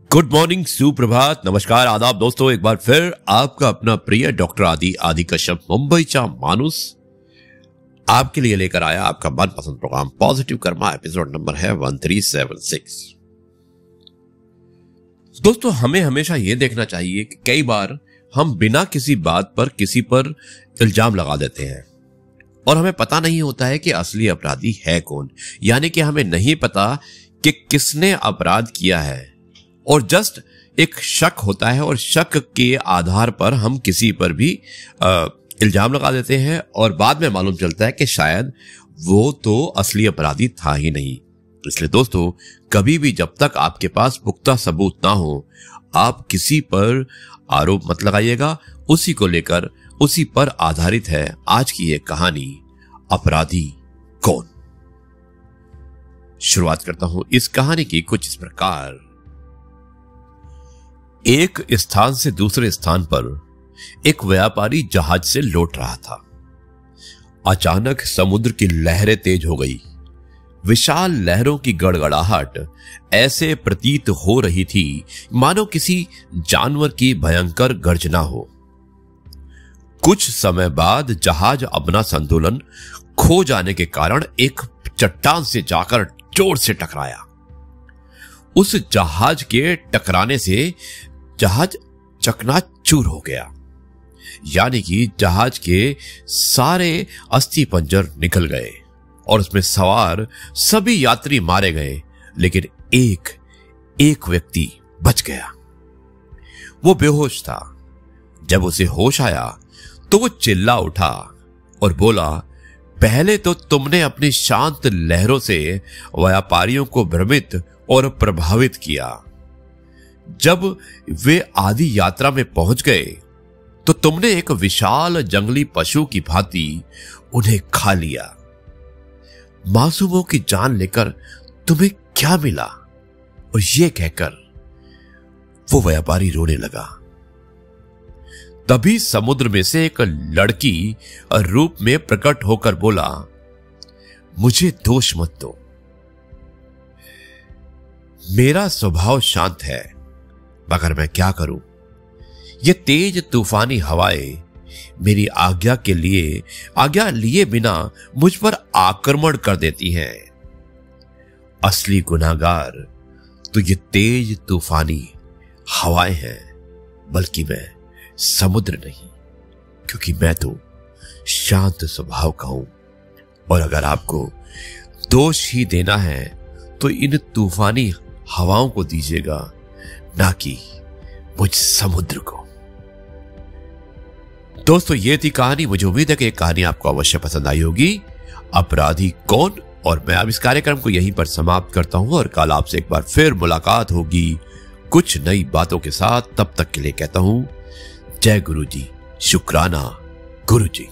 Good morning, सुप्रभात, नमस्कार, आदाब दोस्तों। एक बार फिर आपका अपना प्रिय डॉक्टर आदि कश्यप मुंबईचा माणूस आपके लिए लेकर आया आपका मनपसंद program positive karma. Episode number है 1376। दोस्तों, हमें हमेशा यह देखना चाहिए कि कई बार हम बिना किसी बात पर किसी पर इल्जाम लगा देते हैं और हमें पता नहीं होता है कि असली अपराधी है कौन। यानी कि हमें नहीं पता कि किसने अपराध किया है और जस्ट एक शक होता है और शक के आधार पर हम किसी पर भी इल्जाम लगा देते हैं और बाद में मालूम चलता है कि शायद वो तो असली अपराधी था ही नहीं। इसलिए दोस्तों, कभी भी जब तक आपके पास पुख्ता सबूत ना हो आप किसी पर आरोप मत लगाइएगा। उसी को लेकर, उसी पर आधारित है आज की ये कहानी, अपराधी कौन। शुरुआत करता हूं इस कहानी की कुछ इस प्रकार। एक स्थान से दूसरे स्थान पर एक व्यापारी जहाज से लौट रहा था। अचानक समुद्र की लहरें तेज हो गई। विशाल लहरों की गड़गड़ाहट ऐसे प्रतीत हो रही थी मानो किसी जानवर की भयंकर गर्जना हो। कुछ समय बाद जहाज अपना संतुलन खो जाने के कारण एक चट्टान से जाकर जोर से टकराया। उस जहाज के टकराने से जहाज चकनाचूर हो गया। यानी कि जहाज के सारे अस्थि पंजर निकल गए और उसमें सवार सभी यात्री मारे गए, लेकिन एक व्यक्ति बच गया। वो बेहोश था। जब उसे होश आया तो वो चिल्ला उठा और बोला, पहले तो तुमने अपनी शांत लहरों से व्यापारियों को भ्रमित और प्रभावित किया। जब वे आदि यात्रा में पहुंच गए तो तुमने एक विशाल जंगली पशु की भांति उन्हें खा लिया। मासूमों की जान लेकर तुम्हें क्या मिला? और ये कहकर वो व्यापारी रोने लगा। तभी समुद्र में से एक लड़की रूप में प्रकट होकर बोला, मुझे दोष मत दो। मेरा स्वभाव शांत है, मगर मैं क्या करूं? ये तेज तूफानी हवाएं मेरी आज्ञा लिए बिना मुझ पर आक्रमण कर देती हैं। असली गुनाहगार तो ये तेज तूफानी हवाएं हैं, बल्कि मैं समुद्र नहीं, क्योंकि मैं तो शांत स्वभाव का हूं। और अगर आपको दोष ही देना है तो इन तूफानी हवाओं को दीजिएगा, ना कि मुझ समुद्र को। दोस्तों, ये थी कहानी। मुझे उम्मीद है कि ये कहानी आपको अवश्य पसंद आई होगी, अपराधी कौन। और मैं अब इस कार्यक्रम को यहीं पर समाप्त करता हूं और कल आपसे एक बार फिर मुलाकात होगी कुछ नई बातों के साथ। तब तक के लिए कहता हूं, जय गुरु जी, शुक्राना गुरु जी।